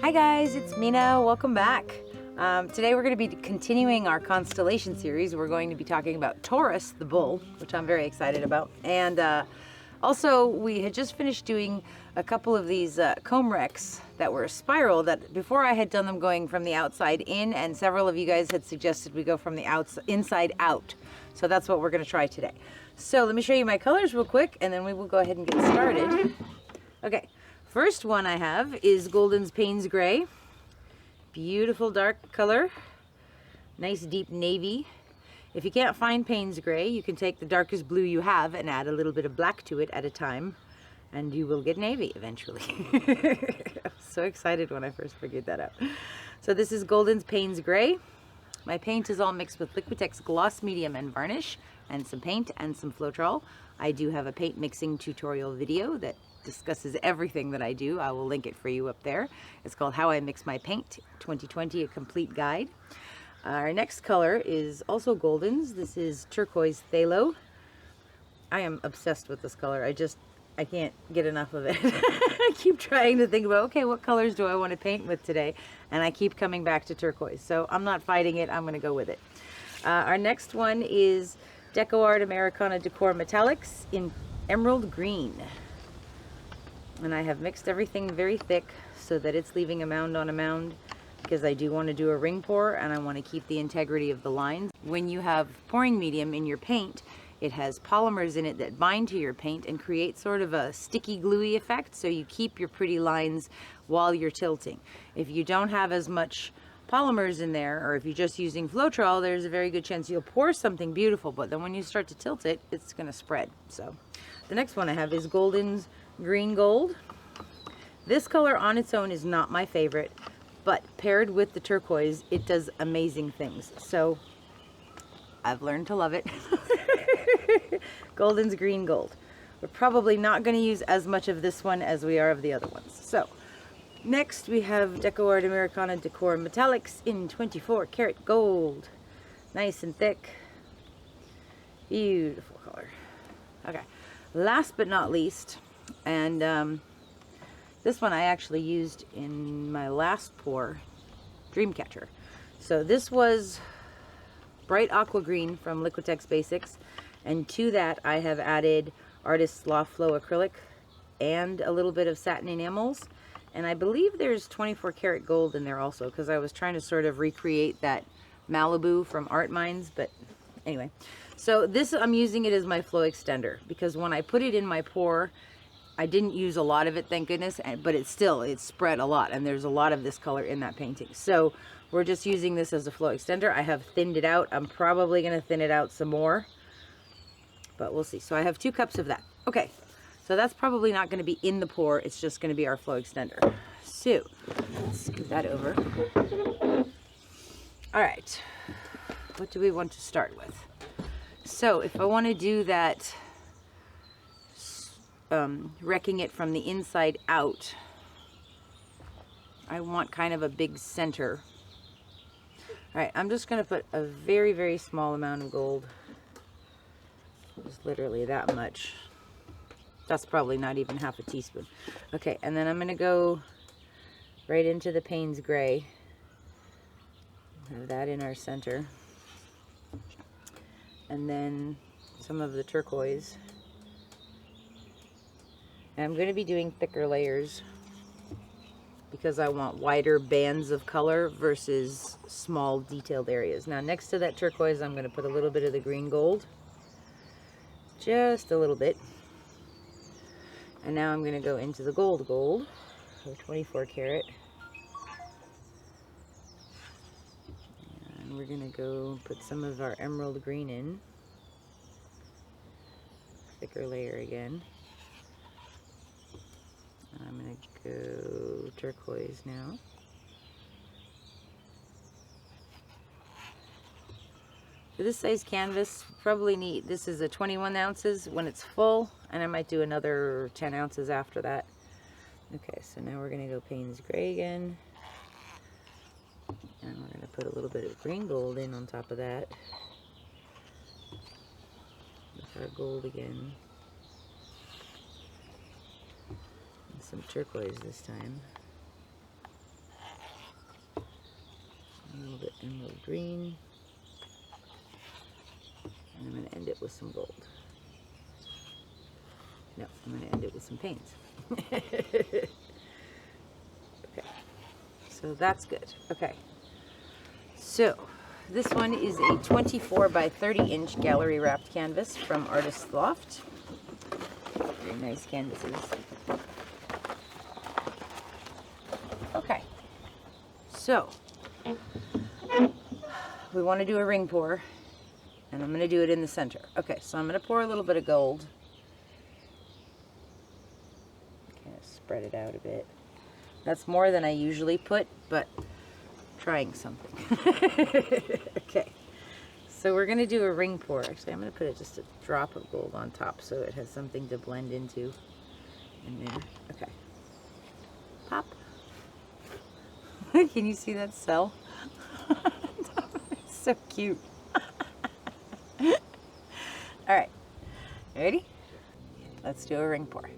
Hi guys, it's Mina. Welcome back. Today we're going to be continuing our Constellation Series. We're going to be talking about Taurus, the bull, which I'm very excited about. And also, we had just finished doing a couple of these comb wrecks that were spiral that before I had done them going from the outside in, and several of you guys had suggested we go from the inside out. So that's what we're going to try today. So let me show you my colors real quick and then we will go ahead and get started. Okay. First one I have is Golden's Payne's Gray. Beautiful dark color. Nice deep navy. If you can't find Payne's Gray, you can take the darkest blue you have and add a little bit of black to it at a time, and you will get navy eventually. I was so excited when I first figured that out. So this is Golden's Payne's Gray. My paint is all mixed with Liquitex Gloss Medium and Varnish, and some paint and some Floetrol. I do have a paint mixing tutorial video that discusses everything that I do. I will link it for you up there. It's called How I Mix My Paint 2020, a complete guide. Our next color is also Golden's. This is Turquoise Phthalo. I am obsessed with this color. I can't get enough of it. I keep trying to think about, okay, what colors do I want to paint with today? And I keep coming back to turquoise. So I'm not fighting it. I'm going to go with it. Our next one is DecoArt Americana Decor Metallics in Emerald Green. And I have mixed everything very thick so that it's leaving a mound on a mound, because I do want to do a ring pour and I want to keep the integrity of the lines. When you have pouring medium in your paint, it has polymers in it that bind to your paint and create sort of a sticky gluey effect, so you keep your pretty lines while you're tilting. If you don't have as much polymers in there, or if you're just using Floetrol, there's a very good chance you'll pour something beautiful, but then when you start to tilt it, it's going to spread. So the next one I have is Golden's Green Gold. This color on its own is not my favorite, but paired with the turquoise, it does amazing things. So I've learned to love it. Golden's Green Gold. We're probably not going to use as much of this one as we are of the other ones. So next we have DecoArt Americana Decor Metallics in 24 karat gold. Nice and thick. Beautiful color. Okay. Last but not least, and this one I actually used in my last pour, Dreamcatcher. So this was bright aqua green from Liquitex Basics, and to that I have added Artist's Loft Flow Acrylic and a little bit of satin enamels, and I believe there's 24 karat gold in there also, because I was trying to sort of recreate that Malibu from Art Minds. But anyway, so this, I'm using it as my flow extender, because when I put it in my pour, I didn't use a lot of it, thank goodness, but it spread a lot, and there's a lot of this color in that painting. So we're just using this as a flow extender. I have thinned it out. I'm probably going to thin it out some more, but we'll see. So I have 2 cups of that. Okay, so that's probably not going to be in the pour. It's just going to be our flow extender. So let's scoot that over. All right, what do we want to start with? So if I want to do that, wrecking it from the inside out, I want kind of a big center. Alright, I'm just going to put a very, very small amount of gold. Just literally that much. That's probably not even half a teaspoon. Okay, and then I'm going to go right into the Payne's Gray. Have that in our center. And then some of the turquoise. And I'm going to be doing thicker layers because I want wider bands of color versus small detailed areas. Now next to that turquoise, I'm going to put a little bit of the green gold. Just a little bit. And now I'm going to go into the gold, so 24 karat. And we're going to go put some of our emerald green in. Thicker layer again. I'm going to go turquoise now. For this size canvas, probably need, this is a 21 ounces when it's full, and I might do another 10 ounces after that. Okay, so now we're going to go Payne's Gray again. And we're going to put a little bit of green gold in on top of that. With our gold again. Some turquoise this time. A little bit emerald green. And I'm going to end it with some gold. No, I'm going to end it with some paints. Okay, so that's good. Okay, so this one is a 24 by 30 inch gallery wrapped canvas from Artist's Loft. Very nice canvases. Okay, so we want to do a ring pour, and I'm going to do it in the center. Okay, so I'm going to pour a little bit of gold. Kind of spread it out a bit. That's more than I usually put, but trying something. Okay, so we're going to do a ring pour. Actually, I'm going to put just a drop of gold on top so it has something to blend into in there. Okay, pop. Can you see that cell? It's so cute. All right, ready? Let's do a ring pour.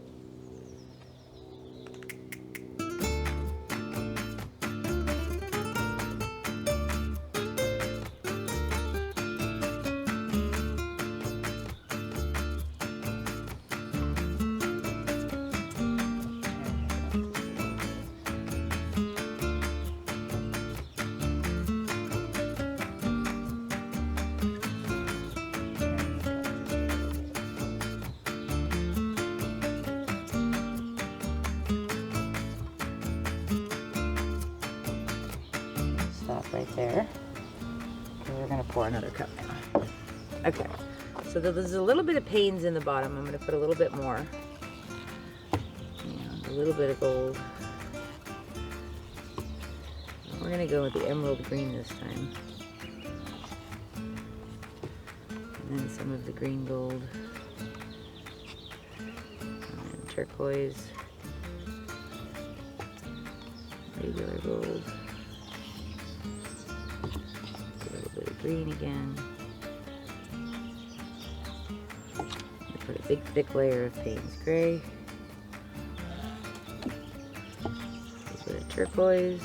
Right there. And we're going to pour another cup now. Okay, so there's a little bit of Payne's in the bottom. I'm going to put a little bit more. And a little bit of gold. And we're going to go with the emerald green this time. And then some of the green gold. And turquoise. Regular gold. Green again. Put a big thick layer of Payne's gray. A little bit of turquoise.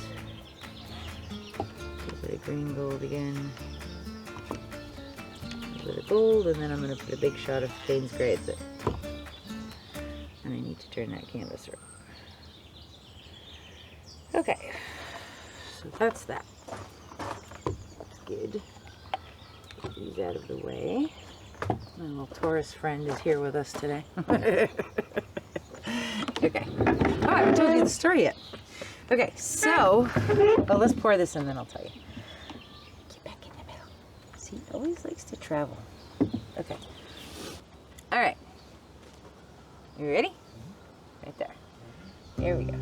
A little bit of green gold again. A little bit of gold, and then I'm going to put a big shot of Payne's gray. And I need to turn that canvas around. Okay, so that's that. Good. Get these out of the way. My little Taurus friend is here with us today. Okay. Oh, I haven't told you the story yet. Okay, so, well, let's pour this and then I'll tell you. Get back in the middle. See, he always likes to travel. Okay. All right. You ready? Right there. Here we go.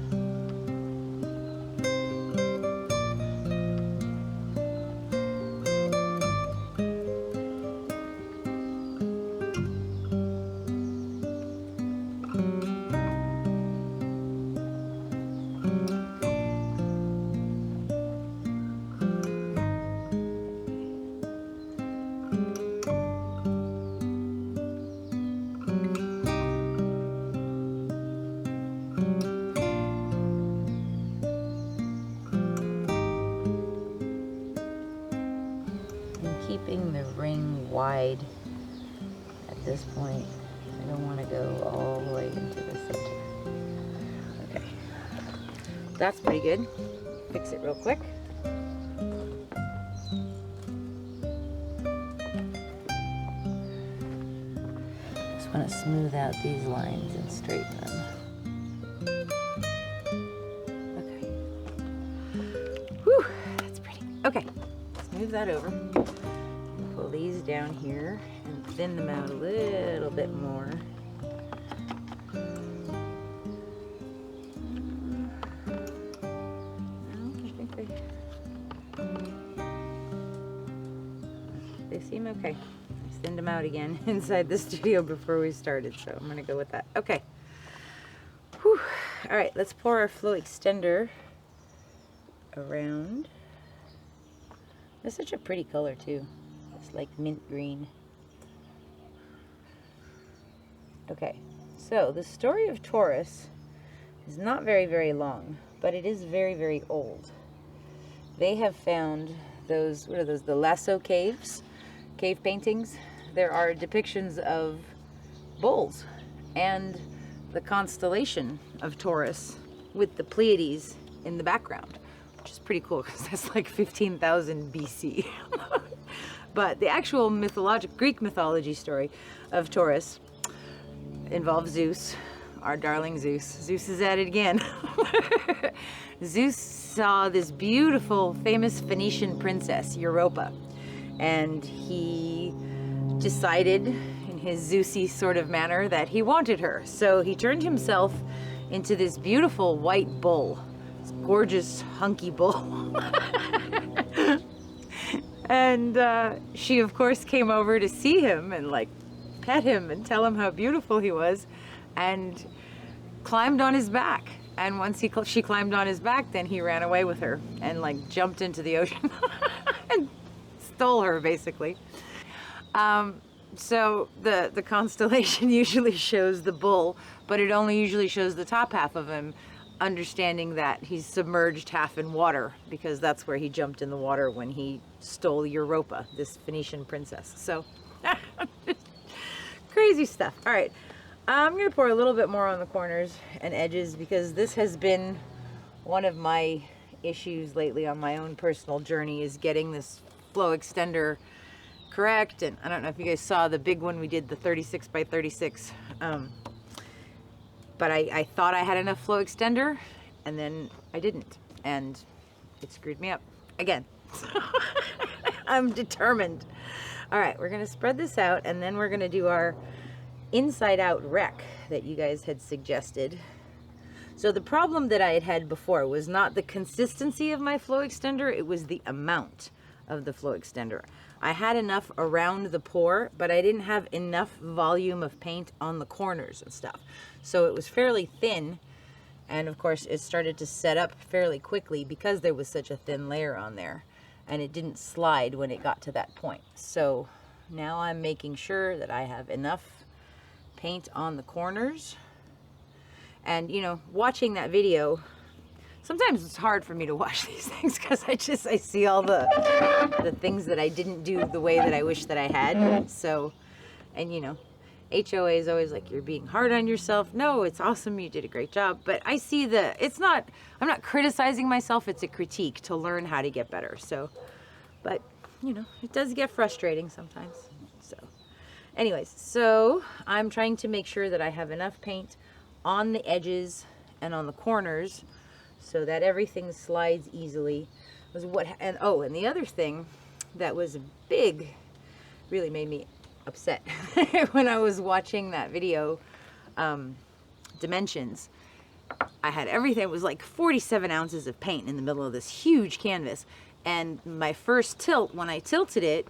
Keeping the ring wide at this point. I don't want to go all the way into the center. Okay, that's pretty good. Fix it real quick. Just want to smooth out these lines and straighten them. Okay. Whew, that's pretty. Okay, smooth that over. Pull these down here and thin them out a little bit more. They seem okay. I thinned them out again inside the studio before we started, so I'm gonna go with that. Okay. Whew. All right, let's pour our flow extender around. That's such a pretty color too. It's like mint green. Okay, so the story of Taurus is not very, very long, but it is very, very old. they have found those, what are those, the lasso caves, cave paintings. There are depictions of bulls and the constellation of Taurus with the Pleiades in the background, which is pretty cool because that's like 15,000 BC. But the actual Greek mythology story of Taurus involves Zeus, our darling Zeus. Zeus is at it again. Zeus saw this beautiful, famous Phoenician princess, Europa, and he decided in his Zeusy sort of manner that he wanted her. So he turned himself into this beautiful white bull, this gorgeous, hunky bull. And she, of course, came over to see him and like pet him and tell him how beautiful he was, and climbed on his back. And once she climbed on his back, then he ran away with her and like jumped into the ocean and stole her, basically. So the constellation usually shows the bull, but it only usually shows the top half of him, understanding that he's submerged half in water, because that's where he jumped in the water when he stole Europa, this Phoenician princess. So crazy stuff. All right, I'm gonna pour a little bit more on the corners and edges, because this has been one of my issues lately on my own personal journey, is getting this flow extender correct. And I don't know if you guys saw the big one we did, the 36 by 36, but I thought I had enough flow extender, and then I didn't, and it screwed me up again. I'm determined. All right, we're gonna spread this out, and then we're gonna do our inside out rec that you guys had suggested. So the problem that I had before was not the consistency of my flow extender, it was the amount of the flow extender. I had enough around the pour, but I didn't have enough volume of paint on the corners and stuff. So it was fairly thin, and of course it started to set up fairly quickly because there was such a thin layer on there, and it didn't slide when it got to that point. So now I'm making sure that I have enough paint on the corners. And you know, watching that video, sometimes it's hard for me to watch these things because I see all the things that I didn't do the way that I wish that I had. So, and you know, HOA is always like, you're being hard on yourself. No, it's awesome, you did a great job. But I see I'm not criticizing myself, it's a critique to learn how to get better. So, but you know, it does get frustrating sometimes. So anyways, so I'm trying to make sure that I have enough paint on the edges and on the corners so that everything slides easily. And the other thing that was really made me upset when I was watching that video, Dimensions, I had everything. It was like 47 ounces of paint in the middle of this huge canvas, and my first tilt, when I tilted it,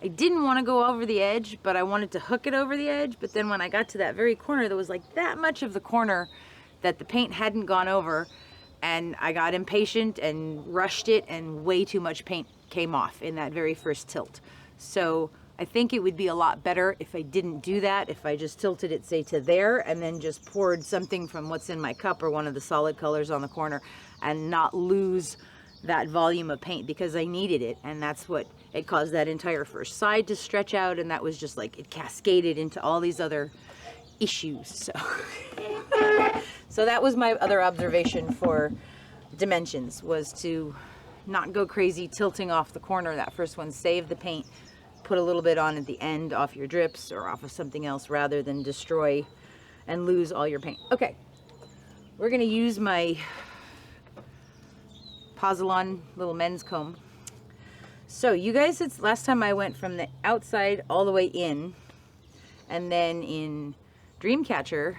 I didn't want to go over the edge, but I wanted to hook it over the edge. But then when I got to that very corner, there was like that much of the corner that the paint hadn't gone over, and I got impatient and rushed it, and way too much paint came off in that very first tilt. So I think it would be a lot better if I didn't do that, if I just tilted it, say, to there, and then just poured something from what's in my cup or one of the solid colors on the corner, and not lose that volume of paint, because I needed it, and that's what it caused that entire first side to stretch out, and that was just like, it cascaded into all these other issues. So so that was my other observation for Dimensions, was to not go crazy tilting off the corner. That first one, save the paint, put a little bit on at the end off your drips or off of something else, rather than destroy and lose all your paint. Okay, we're gonna use my Pozzolan little men's comb. So you guys, it's last time I went from the outside all the way in, and then in Dreamcatcher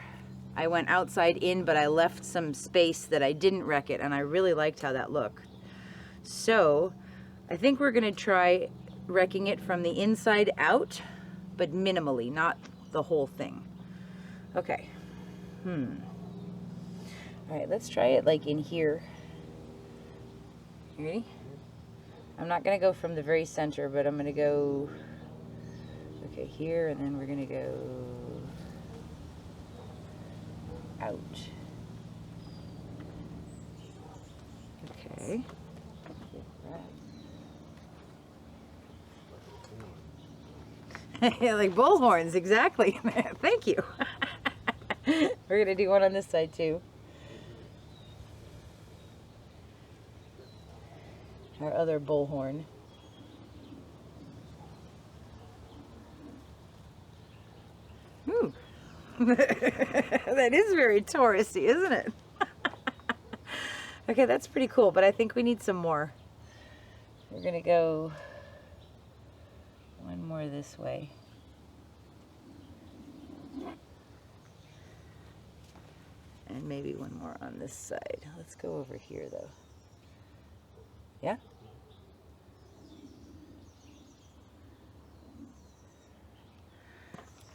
I went outside in, but I left some space that I didn't wreck it, and I really liked how that looked. So I think we're gonna try wrecking it from the inside out, but minimally, not the whole thing. Okay. All right, let's try it like in here. You ready? I'm not gonna go from the very center, but I'm gonna go, okay, here, and then we're gonna go out. Okay. Like bull horns, exactly. Thank you. We're gonna do one on this side too. Our other bullhorn. Ooh. That is very Taurusy, isn't it? Okay, that's pretty cool, but I think we need some more. We're gonna go one more this way. And maybe one more on this side. Let's go over here though. Yeah?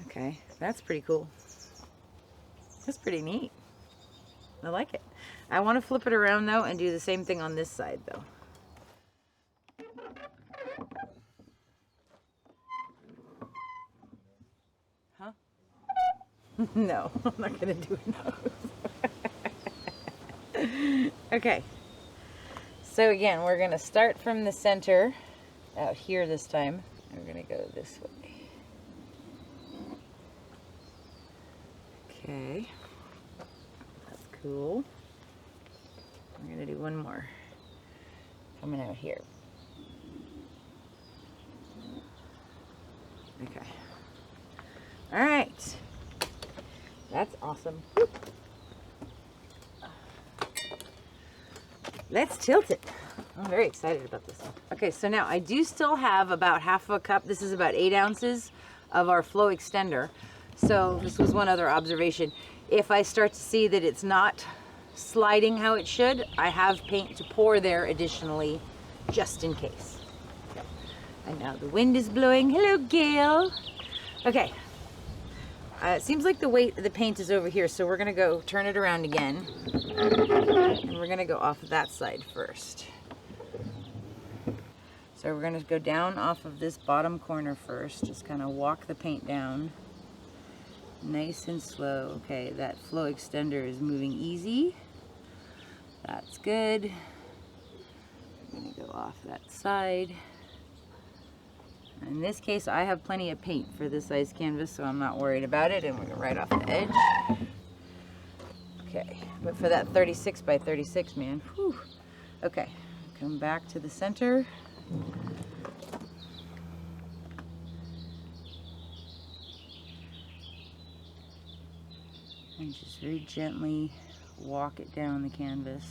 Okay, that's pretty cool. That's pretty neat. I like it. I want to flip it around though and do the same thing on this side though. Huh? No, I'm not gonna do those. Okay. So again, we're gonna start from the center out here this time. We're gonna go this way. Okay. That's cool. We're gonna do one more. Coming out here. Okay. All right. That's awesome. Let's tilt it. I'm very excited about this one. Okay, so now I do still have about half a cup. This is about 8 ounces of our flow extender. So this was one other observation. If I start to see that it's not sliding how it should, I have paint to pour there additionally, just in case. And now the wind is blowing. Hello, Gail. Okay. It seems like the weight of the paint is over here, so we're gonna go turn it around again. And we're gonna go off of that side first. So we're gonna go down off of this bottom corner first, just kind of walk the paint down. Nice and slow. Okay, that flow extender is moving easy. That's good. I'm gonna go off that side. In this case, I have plenty of paint for this size canvas, so I'm not worried about it, and we're gonna right off the edge. Okay, but for that 36 by 36, man, whew. Okay, come back to the center. And just very gently walk it down the canvas.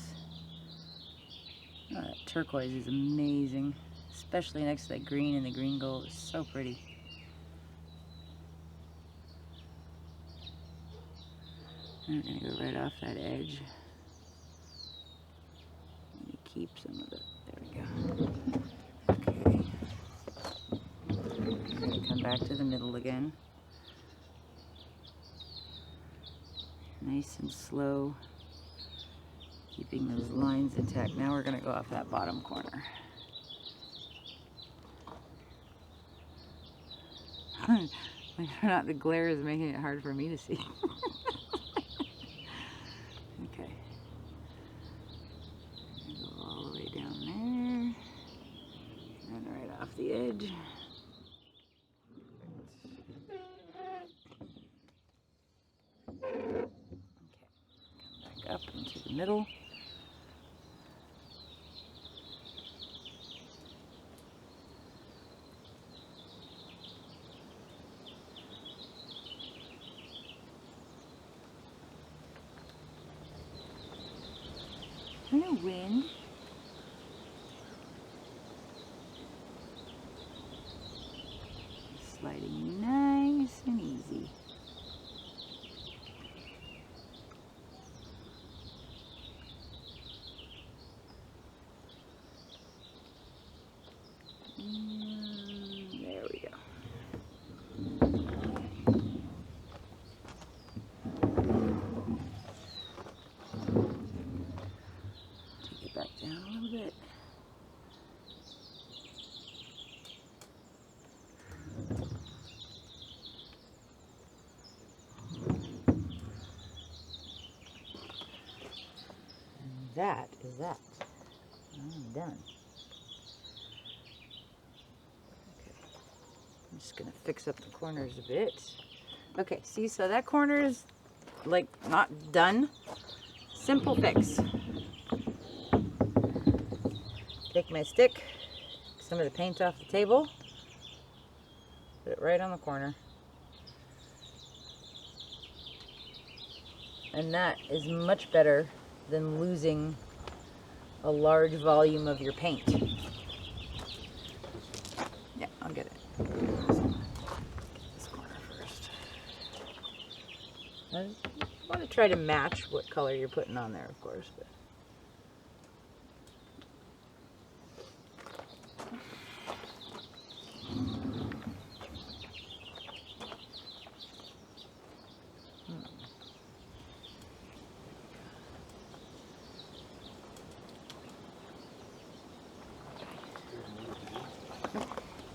Oh, that turquoise is amazing, especially next to that green, and the green gold is so pretty. I'm gonna go right off that edge. Let me keep some of it. There we go. Okay. I'm gonna come back to the middle again. Nice and slow, keeping those lines intact. Now we're going to go off that bottom corner. Believe it or not, the glare is making it hard for me to see. Okay. Go all the way down there, and right off the edge. Up into the middle. And the wind. Sliding nice and easy. There we go. Take it back down a little bit. And that is that. I'm done. just gonna fix up the corners a bit. Okay, see, so that corner is like not done. Simple fix. Take my stick, some of the paint off the table, put it right on the corner. And that is much better than losing a large volume of your paint. Yeah, I'll get it. Get this corner first. I want to try to match what color you're putting on there, of course. But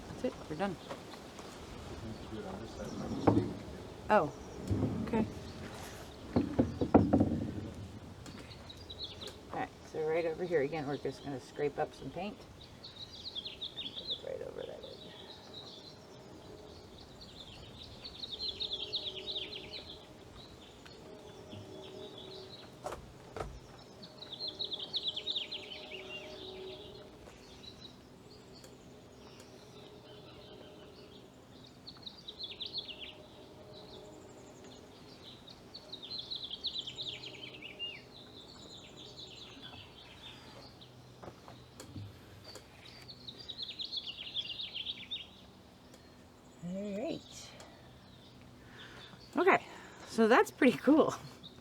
that's it, we're done. Oh, okay. Alright, so right over here again, we're just going to scrape up some paint. Put it right over that edge. Alright. Okay, so that's pretty cool.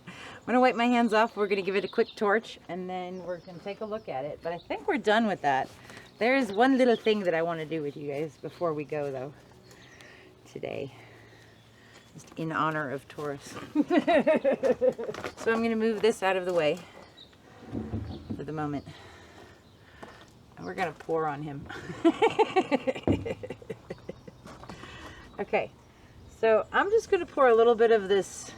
I'm going to wipe my hands off. We're going to give it a quick torch and then we're going to take a look at it. But I think we're done with that. There is one little thing that I want to do with you guys before we go though today. Just in honor of Taurus. So I'm going to move this out of the way for the moment. And we're going to pour on him. Okay, so I'm just going to pour a little bit of this.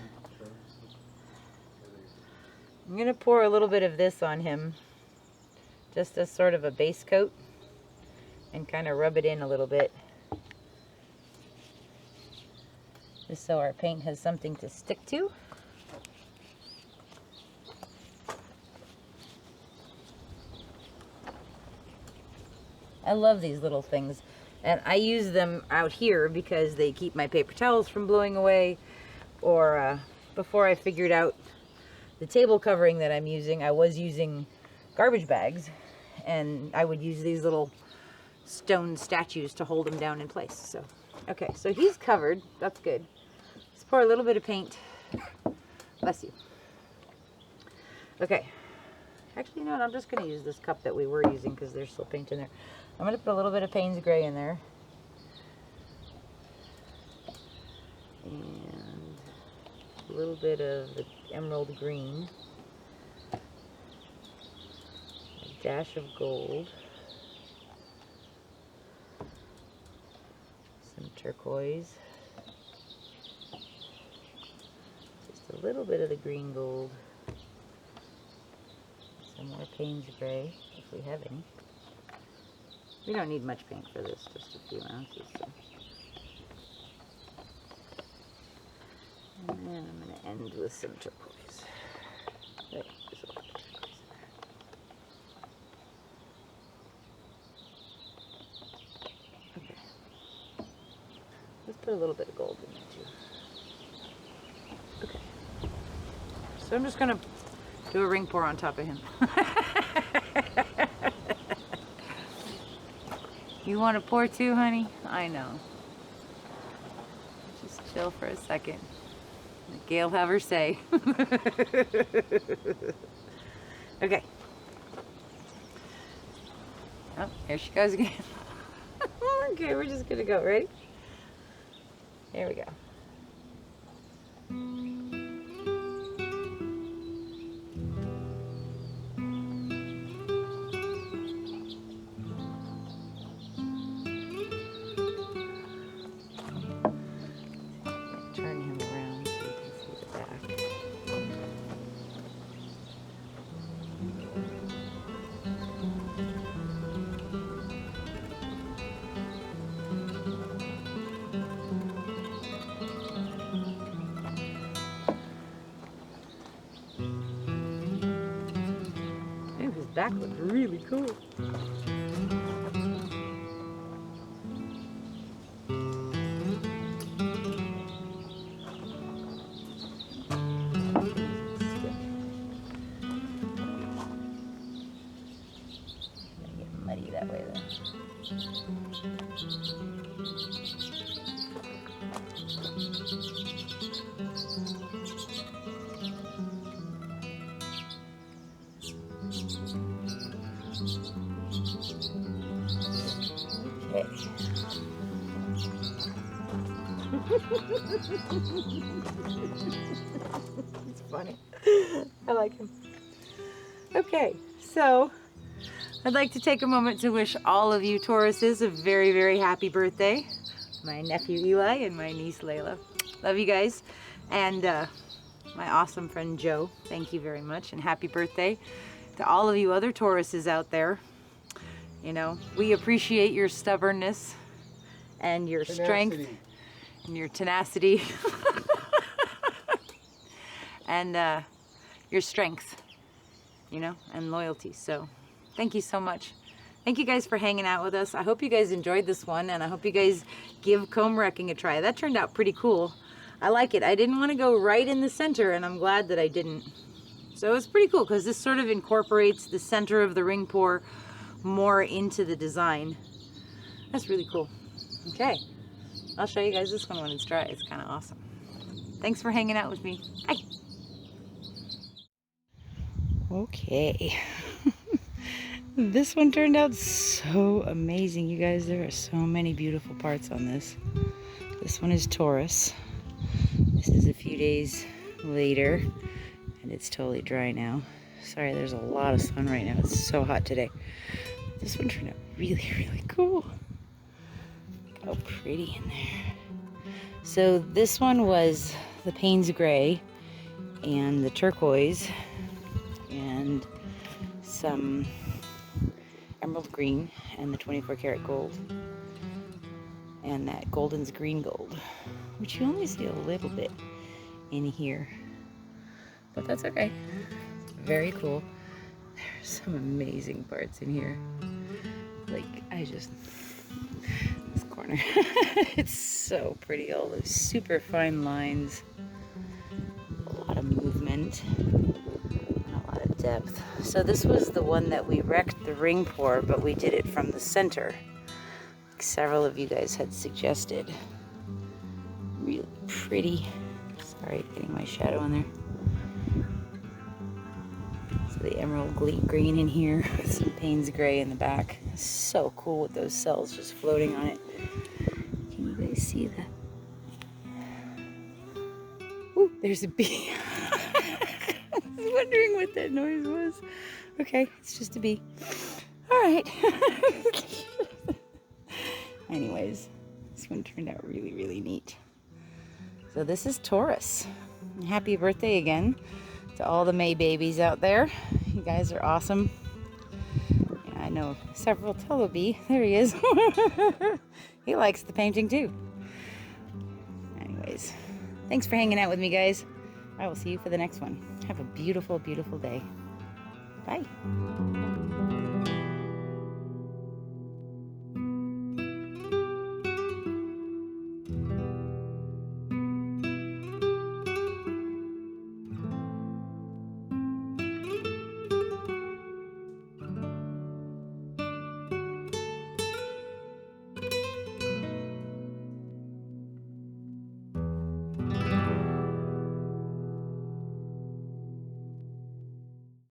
I'm going to pour a little bit of this on him, just as sort of a base coat, and kind of rub it in a little bit, just so our paint has something to stick to. I love these little things. And I use them out here because they keep my paper towels from blowing away. Or before I figured out the table covering that I'm using, I was using garbage bags. And I would use these little stone statues to hold them down in place. So, okay, so he's covered. That's good. Let's pour a little bit of paint. Bless you. Okay. Actually, you know what? I'm just going to use this cup that we were using because there's still paint in there. I'm going to put a little bit of Payne's gray in there. And a little bit of the emerald green. A dash of gold. Some turquoise. Just a little bit of the green gold. Some more Payne's gray, if we have any. We don't need much paint for this, just a few ounces. So. And then I'm going to end with some turquoise. There, there's a lot of turquoise in there. Okay. Let's put a little bit of gold in there too. Okay. So I'm just going to do a ring pour on top of him. You want to pour too, honey? I know. Just chill for a second. Let Gail have her say. Okay. Oh, here she goes again. Okay, we're just gonna go. Ready? Here we go. Turn him around so you can see the back. back look really cool. Muddy that way though. Okay. It's funny. I like him. Okay, so I'd like to take a moment to wish all of you Tauruses a very, very happy birthday. My nephew Eli and my niece Layla. Love you guys. And my awesome friend Joe, thank you very much. And happy birthday to all of you other Tauruses out there. You know, we appreciate your stubbornness and your strength and your tenacity and your strength, you know, and loyalty. So thank you so much. Thank you guys for hanging out with us. I hope you guys enjoyed this one, and I hope you guys give comb wrecking a try. That turned out pretty cool. I like it. I didn't want to go right in the center, and I'm glad that I didn't. So it's pretty cool because this sort of incorporates the center of the ring pour more into the design. That's really cool. Okay, I'll show you guys this one when it's dry. It's kind of awesome. Thanks for hanging out with me. Bye. Okay. This one turned out so amazing, you guys. There are so many beautiful parts on this. This one is Taurus. This is a few days later, and it's totally dry now. Sorry, there's a lot of sun right now. It's so hot today. This one turned out really, really cool. Look how pretty in there. So this one was the Payne's gray and the turquoise and some emerald green and the 24 karat gold and that golden's green gold, which you only see a little bit in here, but that's okay. Very cool. There's some amazing parts in here. Like, this corner. It's so pretty. All those super fine lines. A lot of movement. And a lot of depth. So this was the one that we wrecked the ring pour, but we did it from the center. Like several of you guys had suggested. Really pretty. Sorry, getting my shadow in there. The emerald green in here with some Payne's gray in the back. So cool with those cells just floating on it. Can you guys see that? Ooh, there's a bee. I was wondering what that noise was. Okay, it's just a bee. All right. Anyways, this one turned out really, really neat. So this is Taurus. Happy birthday again to all the May babies out there. You guys are awesome. Yeah, I know several Bee. There he is. He likes the painting too. Anyways, thanks for hanging out with me, guys. I will see you for the next one. Have a beautiful, beautiful day. Bye.